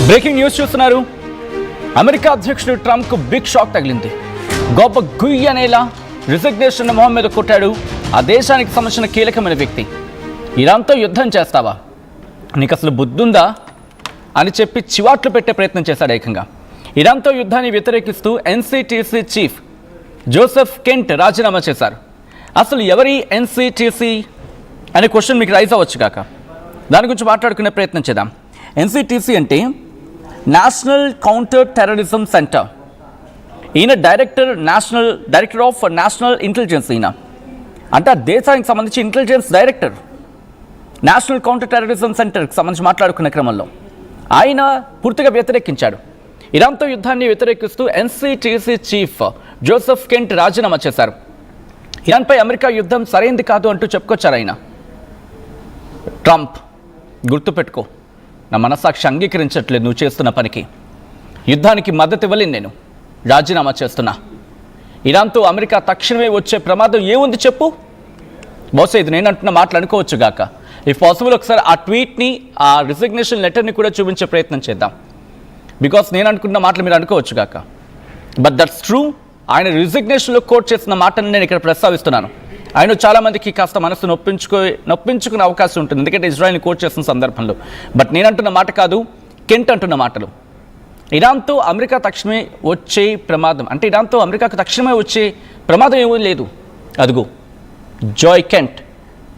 Breaking news చూస్తున్నారు. America అధ్యక్షుడు ట్రంప్కు big shock తగిలింది. గొప్ప గుయ్యి అనేలా రిజిగ్నేషన్ మొహం మీద కొట్టాడు ఆ దేశానికి సంబంధించిన కీలకమైన వ్యక్తి. ఇరాన్తో యుద్ధం చేస్తావా, నీకు అసలు బుద్ధుందా అని చెప్పి చివాట్లు పెట్టే ప్రయత్నం చేశాడు. ఏకంగా ఇరాన్తో యుద్ధాన్ని వ్యతిరేకిస్తూ ఎన్సీటీసీ చీఫ్ జోసెఫ్ కెంట్ రాజీనామా చేశారు. అసలు ఎవరి ఎన్సీటీసీ అనే క్వశ్చన్ మీకు రైజ్ అవ్వచ్చు కాక, దాని గురించి మాట్లాడుకునే ప్రయత్నం చేద్దాం. ఎన్సీటీసీ అంటే నేషనల్ కౌంటర్ టెర్రరిజం సెంటర్. ఈయన డైరెక్టర్ ఆఫ్ నేషనల్ ఇంటెలిజెన్స్. ఈయన అంటే ఆ దేశానికి సంబంధించి intelligence director. National counter terrorism సెంటర్కి సంబంధించి మాట్లాడుకునే క్రమంలో ఆయన పూర్తిగా వ్యతిరేకించాడు. ఇరాన్తో యుద్ధాన్ని వ్యతిరేకిస్తూ ఎన్సీటీసీ చీఫ్ జోసెఫ్ కెంట్ రాజీనామా చేశారు. ఇరాన్పై అమెరికా యుద్ధం సరైంది కాదు అంటూ చెప్పుకొచ్చారు ఆయన. ట్రంప్, గుర్తుపెట్టుకో, నా మనస్సాక్షి అంగీకరించట్లేదు నువ్వు చేస్తున్న పనికి. యుద్ధానికి మద్దతు ఇవ్వలేను, నేను రాజీనామా చేస్తున్నా. ఇరాన్తో అమెరికా తక్షణమే వచ్చే ప్రమాదం ఏముంది చెప్పు. బహుశా ఇది నేను అంటున్న మాటలు అనుకోవచ్చు గాక. ఇఫ్ పాసిబుల్ ఒకసారి ఆ ట్వీట్ని, ఆ రిజిగ్నేషన్ లెటర్ని కూడా చూపించే ప్రయత్నం చేద్దాం. బికాస్ నేను అనుకున్న మాటలు మీరు అనుకోవచ్చు గాక. But that's true. ఆయన రిజిగ్నేషన్లో కోట్ చేసిన మాటను నేను ఇక్కడ ప్రస్తావిస్తున్నాను. ఆయన చాలామందికి కాస్త మనసు నొప్పించుకునే అవకాశం ఉంటుంది, ఎందుకంటే ఇజ్రాయెల్ని కోట్ చేసిన సందర్భంలో. బట్ నేను అంటున్న మాట కాదు, కెంట్ అంటున్న మాటలు. ఇరాన్తో అమెరికా తక్షణమే వచ్చే ప్రమాదం అంటే ఇరాన్తో అమెరికాకు తక్షణమే వచ్చే ప్రమాదం ఏమీ లేదు. అదుగో జాయ్ కెంట్,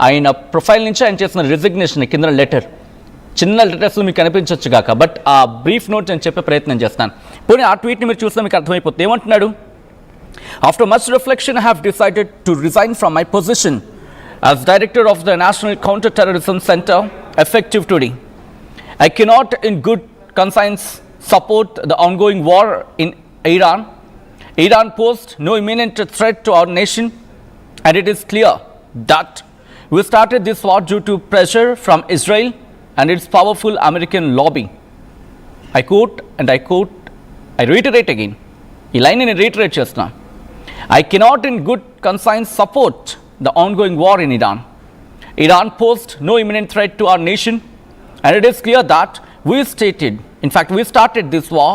ఆయన ప్రొఫైల్ నుంచి ఆయన చేసిన రిజిగ్నేషన్ కింద లెటర్, చిన్న లెటర్స్లో మీకు కనిపించవచ్చు కాక. బట్ ఆ బ్రీఫ్ నోట్ నేను చెప్పే ప్రయత్నం చేస్తాను. పోనీ ఆ ట్వీట్ని మీరు చూస్తే మీకు అర్థమైపోతుంది. ఏమంటున్నాడు? After much reflection, I have decided to resign from my position as director of the National Counter-Terrorism Center effective today. I cannot in good conscience support the ongoing war in Iran. Iran posed no imminent threat to our nation, and it is clear that we started this war due to pressure from Israel and its powerful American lobby. I quote, I reiterate again. ఈ line నేను reiterate చేస్తున్నాను. I cannot in good conscience support the ongoing war in Iran. Iran posed no imminent threat to our nation, and it is clear that we started this war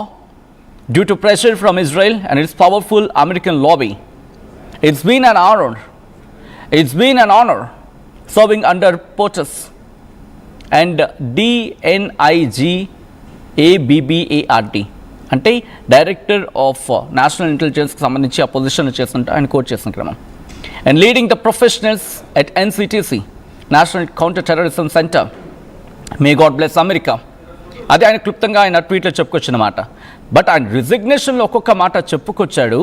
due to pressure from Israel and its powerful American lobby. It's been an honor serving under POTUS and DNIGABBARD. అంటే director of national ఇంటెలిజెన్స్కి సంబంధించి ఆ position చేస్తుంటే ఆయన quote చేసిన క్రమం. And leading the professionals at NCTC national counter terrorism center. May God bless America. అదే ఆయన క్లుప్తంగా ఆయన ట్వీట్లో చెప్పుకొచ్చిన మాట. బట్ ఆయన రిజిగ్నేషన్లో ఒక్కొక్క మాట చెప్పుకొచ్చాడు.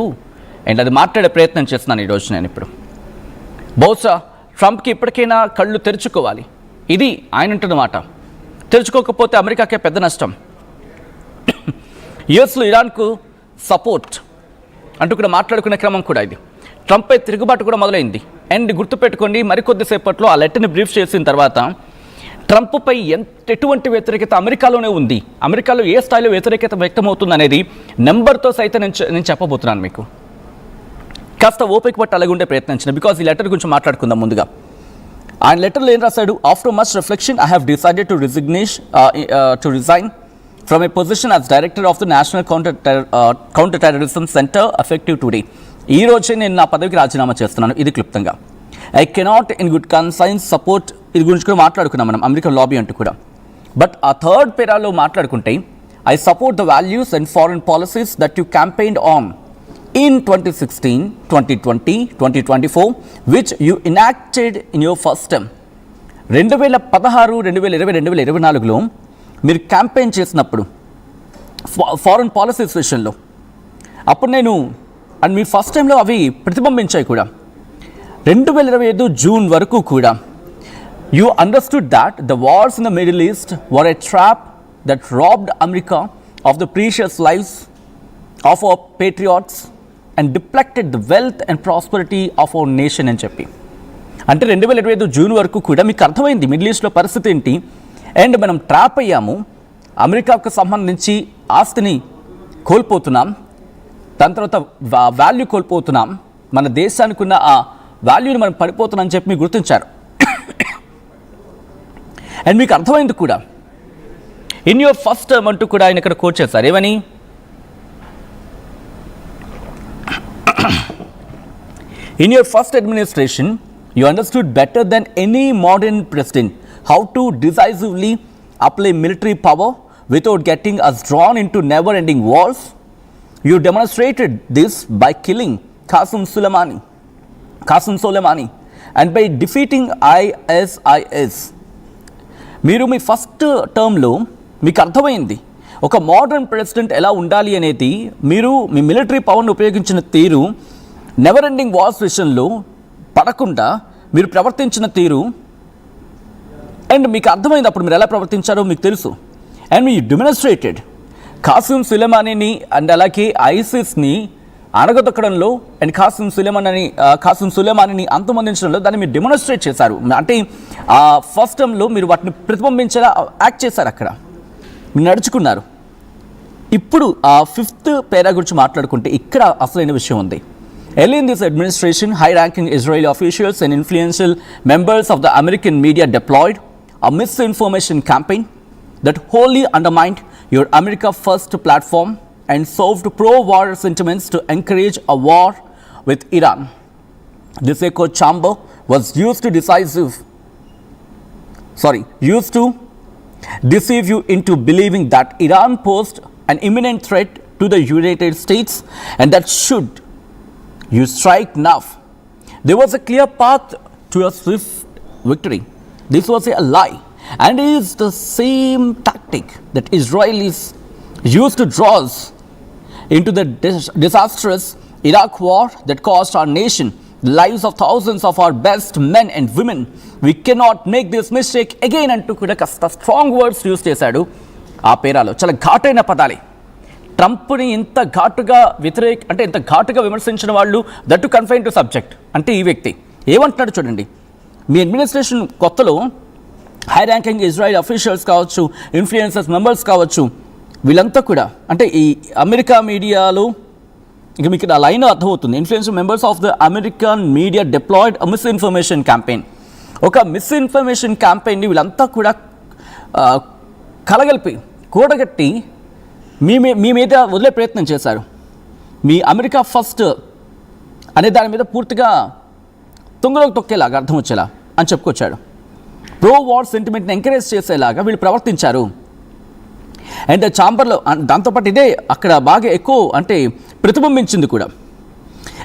అండ్ అది మాట్లాడే ప్రయత్నం చేస్తున్నాను ఈరోజు నేను. ఇప్పుడు బహుశా ట్రంప్కి ఇప్పటికైనా కళ్ళు తెరుచుకోవాలి. ఇది ఆయన అంటున్న మాట. తెరుచుకోకపోతే అమెరికాకే పెద్ద నష్టం. యుఎస్లో ఇరాన్కు సపోర్ట్ అంటూ కూడా మాట్లాడుకునే క్రమం కూడా ఇది. ట్రంప్పై తిరుగుబాటు కూడా మొదలైంది. అండ్ గుర్తుపెట్టుకోండి, మరికొద్దిసేపట్లో ఆ లెటర్ని బ్రీఫ్ చేసిన తర్వాత ట్రంప్పై ఎటువంటి వ్యతిరేకత అమెరికాలోనే ఉంది, అమెరికాలో ఏ స్థాయిలో వ్యతిరేకత వ్యక్తమవుతుంది అనేది నెంబర్తో సైతం నేను చెప్పబోతున్నాను మీకు. కాస్త ఓపిక పట్టి అలాగుండే ప్రయత్నించిన. బికాజ్ ఈ లెటర్ గురించి మాట్లాడుకుందాం ముందుగా. ఆయన లెటర్లో ఏం రాశాడు? After much reflection I have decided to resign from a position as director of the National Counter-Terrorism Center effective today. ఈ రోజే నేను నా పదవికి రాజీనామా చేస్తున్నాను. ఇది క్లుప్తంగా. I cannot in good conscience support, ఇది గురించి కూడా మాట్లాడుకున్నాం మనం, అమెరికన్ లాబీ అంటూ కూడా. బట్ ఆ థర్డ్ పేరాలో మాట్లాడుకుంటే I support the values and foreign policies that you campaigned on in 2016, 2020, 2024 which you enacted in your first term. 2016, 2020, 2024లో మీరు క్యాంపెయిన్ చేసినప్పుడు ఫారెన్ పాలసీస్ విషయంలో అప్పుడు నేను అండ్ మీ ఫస్ట్ టైంలో అవి ప్రతిబింబించాయి కూడా. 2025 జూన్ వరకు కూడా you understood that the wars in the Middle East were a trap that robbed America of the precious lives of our patriots and deflected the wealth and prosperity of our nation అని చెప్పి. అంటే 2025 June వరకు కూడా మీకు అర్థమైంది middle ఈస్ట్లో పరిస్థితి ఏంటి. అండ్ మనం ట్రాప్ అయ్యాము, అమెరికాకు సంబంధించి ఆస్తిని కోల్పోతున్నాం, దాని తర్వాత వాల్యూ కోల్పోతున్నాం, మన దేశానికి ఉన్న ఆ వాల్యూని మనం పడిపోతున్నాం అని చెప్పి మీరు గుర్తించారు. అండ్ మీకు అర్థమైంది కూడా ఇన్ యువర్ ఫస్ట్ టర్మ్ అంటూ కూడా ఆయన ఇక్కడ కోట్ చేశారు. ఏమని? In your first administration, you understood better than any modern president how to decisively apply military power without getting us drawn into never-ending wars. You demonstrated this by killing Qasem Soleimani and by defeating ISIS. మీరు మీ first టర్మ్లో మీకు అర్థమైంది ఒక modern president ఎలా ఉండాలి అనేది. మీరు మీ military పవర్ను ఉపయోగించిన తీరు, నెవర్ ఎండింగ్ వార్స్ విషయంలో పడకుండా మీరు ప్రవర్తించిన తీరు, అండ్ మీకు అర్థమైంది అప్పుడు మీరు ఎలా ప్రవర్తించారో మీకు తెలుసు. అండ్ మీ డెమోన్స్ట్రేటెడ్ ఖాసిం సులేమానీని అండ్ అలాగే ఐసిస్ని అణగదొక్కడంలో అండ్ ఖాసిం సులేమానీని అంతమొందించడంలో దాన్ని మీరు డెమోన్స్ట్రేట్ చేశారు. అంటే ఆ ఫస్ట్ టర్మ్లో మీరు వాటిని ప్రతిబింబించేలా యాక్ట్ చేశారు, అక్కడ మీరు నడుచుకున్నారు. ఇప్పుడు ఆ ఫిఫ్త్ పేరా గురించి మాట్లాడుకుంటే ఇక్కడ అసలైన విషయం ఉంది. Early in this administration, high-ranking Israeli officials and influential members of the American media deployed a misinformation campaign that wholly undermined your America First platform and served pro-war sentiments to encourage a war with Iran. This echo chamber was used to deceive you into believing that Iran posed an imminent threat to the United States and that should you strike now, there was a clear path to a swift victory. This was a lie, and it is the same tactic that Israelis used to draw us into the disastrous Iraq war that cost our nation the lives of thousands of our best men and women. We cannot make this mistake again. అంటూ కూడా కాస్త strong words use చేశాడు ఆ పేరాలో. చాలా ఘాటైన పదాలే. ట్రంప్ని ఇంత ఘాటుగా ఇంత ఘాటుగా విమర్శించిన వాళ్ళు దట్టు కన్ఫైన్ టు సబ్జెక్ట్ అంటే ఈ వ్యక్తి ఏమంటున్నాడు చూడండి. మీ అడ్మినిస్ట్రేషన్ కొత్తలో హై ర్యాంకింగ్ ఇజ్రాయెల్ అఫీషియల్స్ కావచ్చు, ఇన్ఫ్లుయెన్సర్స్ మెంబర్స్ కావచ్చు, వీళ్ళంతా కూడా అంటే ఈ అమెరికా మీడియాలో ఇక మీకు ఆ లైన్ అర్థమవుతుంది. Influencer members of the American media deployed a misinformation campaign. ఒక మిస్ఇన్ఫర్మేషన్ క్యాంపెయిన్ని వీళ్ళంతా కూడా కలగలిపి కూడగట్టి మీ మీద వదిలే ప్రయత్నం చేశారు. మీ అమెరికా ఫస్ట్ అనే దాని మీద పూర్తిగా తుంగలోకి తొక్కేలాగా అర్థం వచ్చేలా అని చెప్పుకొచ్చాడు. ప్రో వార్ సెంటిమెంట్ని ఎంకరేజ్ చేసేలాగా వీళ్ళు ప్రవర్తించారు. అండ్ ఛాంబర్లో దాంతోపాటు ఇదే అక్కడ బాగా ఎక్కువ అంటే ప్రతిబింబించింది కూడా.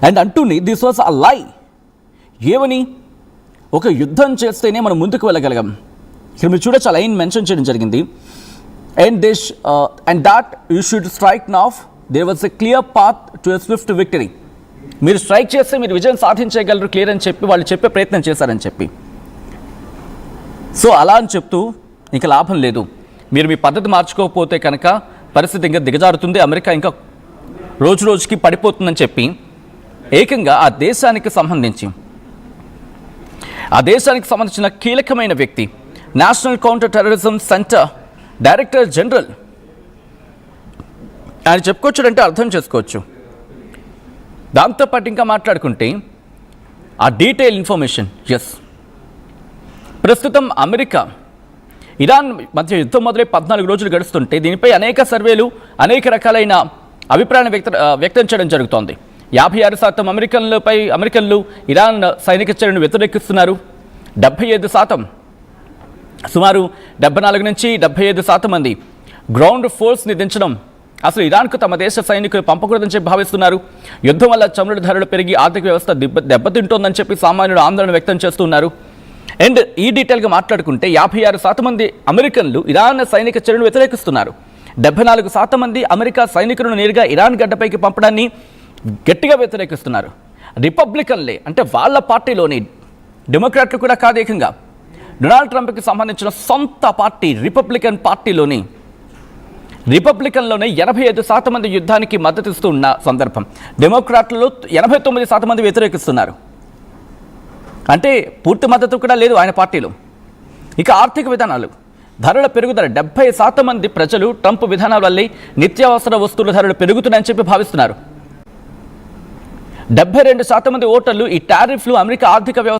అండ్ అంటూని దిస్ వాజ్ అ లై. ఏమని? ఒక యుద్ధం చేస్తేనే మనం ముందుకు వెళ్ళగలిగాం. ఇక్కడ మీరు చూడొచ్చు, ఆ లైన్ మెన్షన్ చేయడం జరిగింది. And that you should strike now. There was a clear path to a swift victory. మీరు స్ట్రైక్ చేస్తే మీరు విజయం సాధించగలరు క్లియర్ అని చెప్పి వాళ్ళు చెప్పే ప్రయత్నం చేశారని చెప్పి. సో అలా అని చెప్తూ ఇంకా లాభం లేదు, మీరు మీ పద్ధతి మార్చుకోకపోతే కనుక పరిస్థితి ఇంకా దిగజారుతుంది, అమెరికా ఇంకా రోజు రోజుకి పడిపోతుందని చెప్పి ఏకంగా ఆ దేశానికి సంబంధించిన కీలకమైన వ్యక్తి, national counter terrorism centre director general ఆయన చెప్పుకోవచ్చుడంటే అర్థం చేసుకోవచ్చు. దాంతోపాటు ఇంకా మాట్లాడుకుంటే ఆ డీటెయిల్ ఇన్ఫర్మేషన్. ప్రస్తుతం అమెరికా ఇరాన్ మధ్య యుద్ధం మొదలై 14 రోజులు గడుస్తుంటే దీనిపై అనేక సర్వేలు అనేక రకాలైన అభిప్రాయాన్ని వ్యక్తం చేయడం జరుగుతోంది. 56% అమెరికన్లు ఇరాన్ సైనిక చర్యను వ్యతిరేకిస్తున్నారు. 75%, సుమారు 74 నుంచి 75% మంది గ్రౌండ్ ఫోర్స్ని దించడం, అసలు ఇరాన్కు తమ దేశ సైనికులు పంపకూడదని చెప్పి భావిస్తున్నారు. యుద్ధం వల్ల చమురు ధరలు పెరిగి ఆర్థిక వ్యవస్థ దెబ్బతింటోందని చెప్పి సామాన్యులు ఆందోళన వ్యక్తం చేస్తున్నారు. అండ్ ఈ డీటెయిల్గా మాట్లాడుకుంటే 56% మంది అమెరికన్లు ఇరాన్ సైనిక చర్యను వ్యతిరేకిస్తున్నారు. 74% మంది అమెరికా సైనికులను నేరుగా ఇరాన్ గడ్డపైకి పంపడాన్ని గట్టిగా వ్యతిరేకిస్తున్నారు. రిపబ్లికన్లే అంటే వాళ్ళ పార్టీలోని, డెమోక్రాట్లు కూడా కాదు, ఏకంగా డొనాల్డ్ ట్రంప్కి సంబంధించిన సొంత పార్టీ రిపబ్లికన్లోనే 85% మంది యుద్ధానికి మద్దతు ఇస్తూ ఉన్న సందర్భం. డెమోక్రాట్లలో 89% మంది వ్యతిరేకిస్తున్నారు. అంటే పూర్తి మద్దతు కూడా లేదు ఆయన పార్టీలో. ఇక ఆర్థిక విధానాలు, ధరల పెరుగుదల, 70% మంది ప్రజలు ట్రంప్ విధానాల వల్లే నిత్యావసర వస్తువుల ధరలు పెరుగుతున్నాయని చెప్పి భావిస్తున్నారు. 72% మంది ఓటర్లు ఈ టారిఫ్లు అమెరికా ఆర్థిక వ్యవస్థ